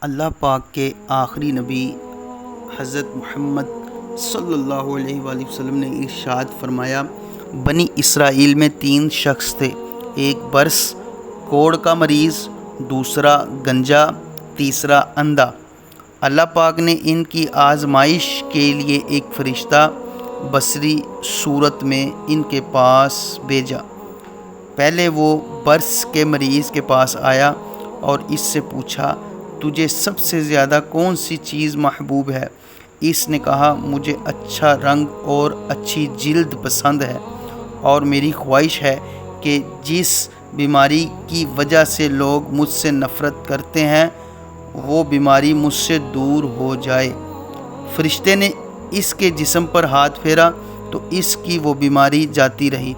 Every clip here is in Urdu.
اللہ پاک کے آخری نبی حضرت محمد صلی اللہ علیہ وآلہ وسلم نے ارشاد فرمایا، بنی اسرائیل میں 3 شخص تھے، ایک برص کوڑ کا مریض، دوسرا گنجا، تیسرا اندھا۔ اللہ پاک نے ان کی آزمائش کے لیے ایک فرشتہ بصری صورت میں ان کے پاس بھیجا۔ پہلے وہ برص کے مریض کے پاس آیا اور اس سے پوچھا، تجھے سب سے زیادہ کون سی چیز محبوب ہے؟ اس نے کہا، مجھے اچھا رنگ اور اچھی جلد پسند ہے، اور میری خواہش ہے کہ جس بیماری کی وجہ سے لوگ مجھ سے نفرت کرتے ہیں وہ بیماری مجھ سے دور ہو جائے۔ فرشتے نے اس کے جسم پر ہاتھ پھیرا تو اس کی وہ بیماری جاتی رہی،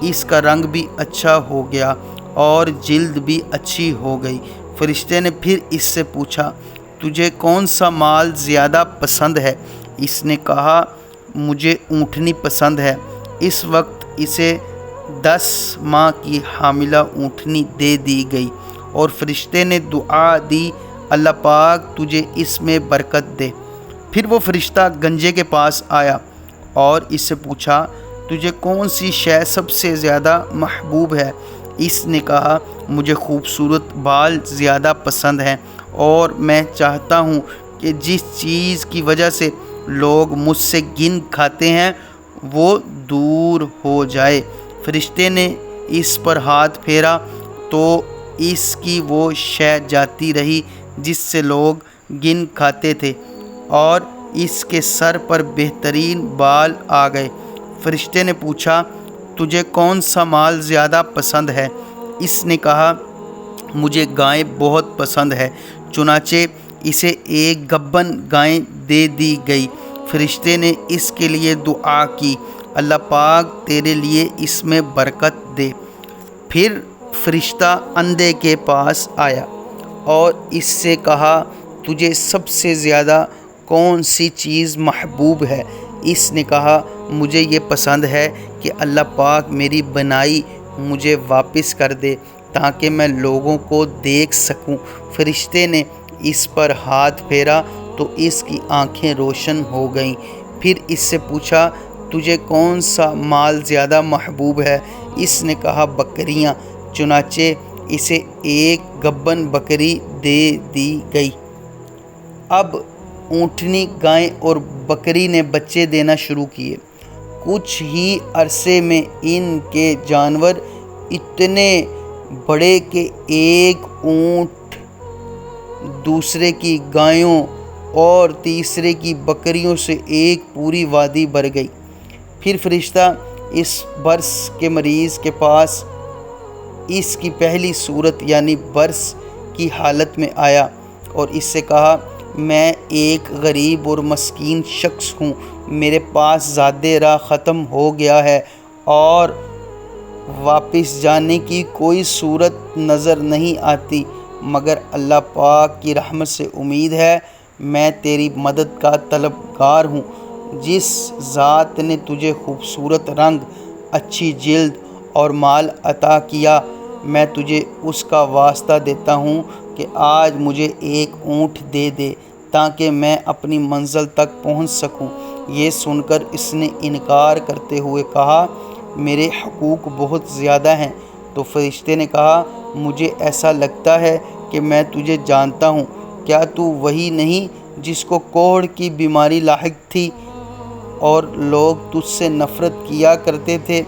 اس کا رنگ بھی اچھا ہو گیا اور جلد بھی اچھی ہو گئی۔ فرشتے نے پھر اس سے پوچھا، تجھے کون سا مال زیادہ پسند ہے؟ اس نے کہا، مجھے اونٹنی پسند ہے۔ اس وقت اسے 10 ماہ کی حاملہ اونٹنی دے دی گئی، اور فرشتے نے دعا دی، اللہ پاک تجھے اس میں برکت دے۔ پھر وہ فرشتہ گنجے کے پاس آیا اور اس سے پوچھا، تجھے کون سی شے سب سے زیادہ محبوب ہے؟ اس نے کہا، مجھے خوبصورت بال زیادہ پسند ہیں، اور میں چاہتا ہوں کہ جس چیز کی وجہ سے لوگ مجھ سے گن کھاتے ہیں وہ دور ہو جائے۔ فرشتے نے اس پر ہاتھ پھیرا تو اس کی وہ شے جاتی رہی جس سے لوگ گن کھاتے تھے، اور اس کے سر پر بہترین بال آ گئے۔ فرشتے نے پوچھا، تجھے کون سا مال زیادہ پسند ہے؟ اس نے کہا، مجھے گائے بہت پسند ہے۔ چنانچہ اسے ایک گبن گائے دے دی گئی۔ فرشتے نے اس کے لیے دعا کی، اللہ پاک تیرے لیے اس میں برکت دے۔ پھر فرشتہ اندھے کے پاس آیا اور اس سے کہا، تجھے سب سے زیادہ کون سی چیز محبوب ہے؟ اس نے کہا، مجھے یہ پسند ہے کہ اللہ پاک میری بنائی مجھے واپس کر دے تاکہ میں لوگوں کو دیکھ سکوں۔ فرشتے نے اس پر ہاتھ پھیرا تو اس کی آنکھیں روشن ہو گئیں۔ پھر اس سے پوچھا، تجھے کون سا مال زیادہ محبوب ہے؟ اس نے کہا، بکریاں۔ چنانچہ اسے ایک گبن بکری دے دی گئی۔ اب اونٹنی، گائے اور بکری نے بچے دینا شروع کیے۔ کچھ ہی عرصے میں ان کے جانور اتنے بڑے کہ ایک اونٹ دوسرے کی گایوں اور تیسرے کی بکریوں سے ایک پوری وادی بھر گئی۔ پھر فرشتہ اس برص کے مریض کے پاس اس کی پہلی صورت یعنی برص کی حالت میں آیا اور اس سے کہا، میں ایک غریب اور مسکین شخص ہوں، میرے پاس زادِ راہ ختم ہو گیا ہے اور واپس جانے کی کوئی صورت نظر نہیں آتی، مگر اللہ پاک کی رحمت سے امید ہے۔ میں تیری مدد کا طلبگار ہوں۔ جس ذات نے تجھے خوبصورت رنگ، اچھی جلد اور مال عطا کیا، میں تجھے اس کا واسطہ دیتا ہوں کہ آج مجھے ایک اونٹ دے دے تاکہ میں اپنی منزل تک پہنچ سکوں۔ یہ سن کر اس نے انکار کرتے ہوئے کہا، میرے حقوق بہت زیادہ ہیں۔ تو فرشتے نے کہا، مجھے ایسا لگتا ہے کہ میں تجھے جانتا ہوں، کیا تو وہی نہیں جس کو کوڑ کی بیماری لاحق تھی اور لوگ تجھ سے نفرت کیا کرتے تھے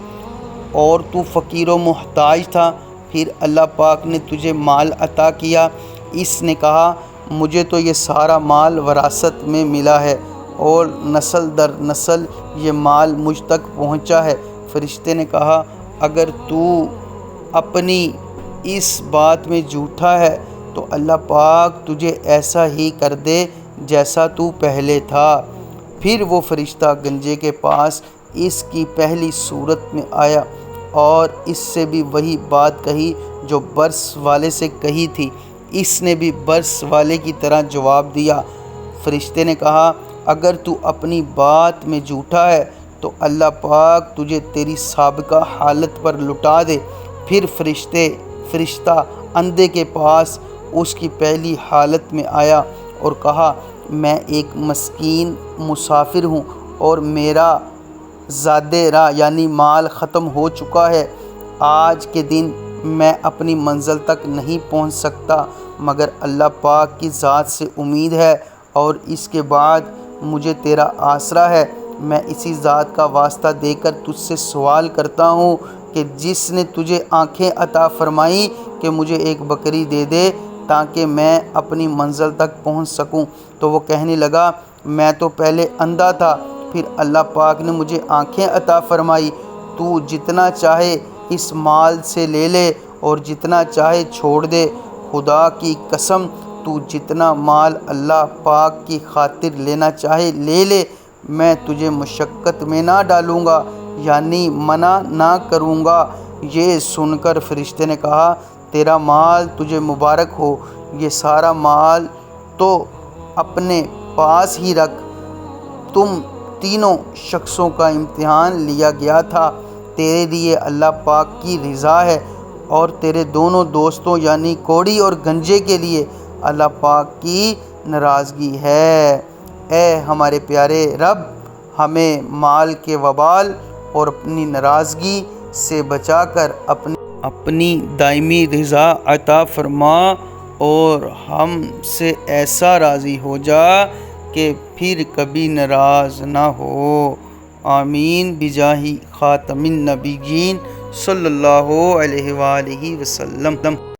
اور تو فقیر و محتاج تھا، پھر اللہ پاک نے تجھے مال عطا کیا؟ اس نے کہا، مجھے تو یہ سارا مال وراثت میں ملا ہے اور نسل در نسل یہ مال مجھ تک پہنچا ہے۔ فرشتے نے کہا، اگر تو اپنی اس بات میں جھوٹا ہے تو اللہ پاک تجھے ایسا ہی کر دے جیسا تو پہلے تھا۔ پھر وہ فرشتہ گنجے کے پاس اس کی پہلی صورت میں آیا اور اس سے بھی وہی بات کہی جو برص والے سے کہی تھی۔ اس نے بھی برص والے کی طرح جواب دیا۔ فرشتے نے کہا، اگر تو اپنی بات میں جھوٹا ہے تو اللہ پاک تجھے تیری سابقہ حالت پر لٹا دے۔ پھر فرشتہ اندھے کے پاس اس کی پہلی حالت میں آیا اور کہا میں ایک مسکین مسافر ہوں اور میرا زادِ راہ یعنی مال ختم ہو چکا ہے۔ آج کے دن میں اپنی منزل تک نہیں پہنچ سکتا مگر اللہ پاک کی ذات سے امید ہے اور اس کے بعد مجھے تیرا آسرا ہے۔ میں اسی ذات کا واسطہ دے کر تجھ سے سوال کرتا ہوں کہ جس نے تجھے آنکھیں عطا فرمائیں کہ مجھے ایک بکری دے دے تاکہ میں اپنی منزل تک پہنچ سکوں۔ تو وہ کہنے لگا میں تو پہلے اندھا تھا، پھر اللہ پاک نے مجھے آنکھیں عطا فرمائی۔ تو جتنا چاہے اس مال سے لے لے اور جتنا چاہے چھوڑ دے۔ خدا کی قسم تو جتنا مال اللہ پاک کی خاطر لینا چاہے لے لے، میں تجھے مشقت میں نہ ڈالوں گا یعنی منع نہ کروں گا۔ یہ سن کر فرشتے نے کہا تیرا مال تجھے مبارک ہو، یہ سارا مال تو اپنے پاس ہی رکھ، تم تینوں شخصوں کا امتحان لیا گیا تھا، تیرے لیے اللہ پاک کی رضا ہے اور تیرے دونوں دوستوں یعنی کوڑی اور گنجے کے لیے اللہ پاک کی ناراضگی ہے۔ اے ہمارے پیارے رب، ہمیں مال کے وبال اور اپنی ناراضگی سے بچا کر اپنی دائمی رضا عطا فرما اور ہم سے ایسا راضی ہو جا کہ پھر کبھی ناراض نہ ہو۔ آمین بجاہ خاتم النبیین صلی اللہ علیہ وآلہ وسلم۔